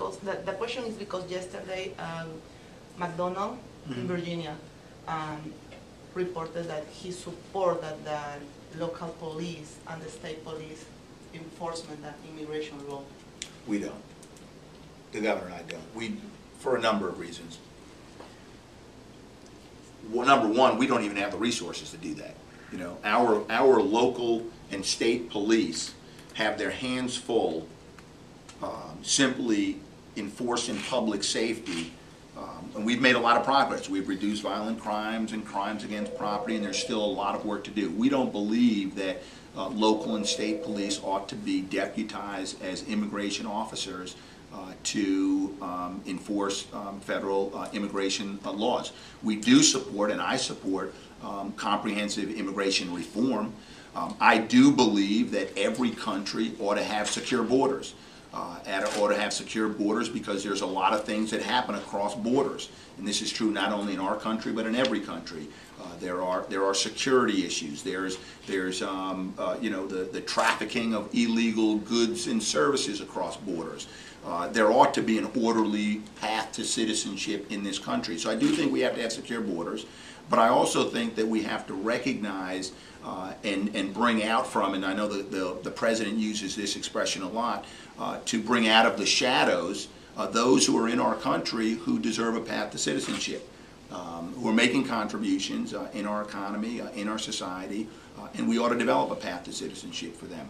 Because the question is because yesterday McDonald in Virginia reported that he supported that the local police and the state police enforcement that immigration law. We don't. The governor and I don't. We, for a number of reasons. Well, number one, we don't even have the resources to do that. You know, our local and state police have their hands full simply enforcing public safety, and we've made a lot of progress. We've reduced violent crimes and crimes against property, and there's still a lot of work to do. We don't believe that local and state police ought to be deputized as immigration officers to enforce federal immigration laws. We do support, and I support, comprehensive immigration reform. I do believe that every country ought to have secure borders. Ought to have secure borders because there's a lot of things that happen across borders, and this is true not only in our country but in every country. There are security issues. There's you know, the trafficking of illegal goods and services across borders. There ought to be an orderly path to citizenship in this country. So I do think we have to have secure borders, but I also think that we have to recognize and bring out from, and I know the president uses this expression a lot, to bring out of the shadows those who are in our country who deserve a path to citizenship, who are making contributions in our economy, in our society, and we ought to develop a path to citizenship for them.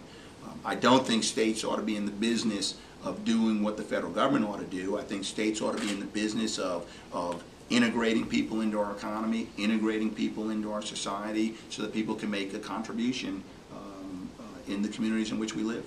I don't think states ought to be in the business of doing what the federal government ought to do. I think states ought to be in the business of integrating people into our economy, integrating people into our society so that people can make a contribution in the communities in which we live.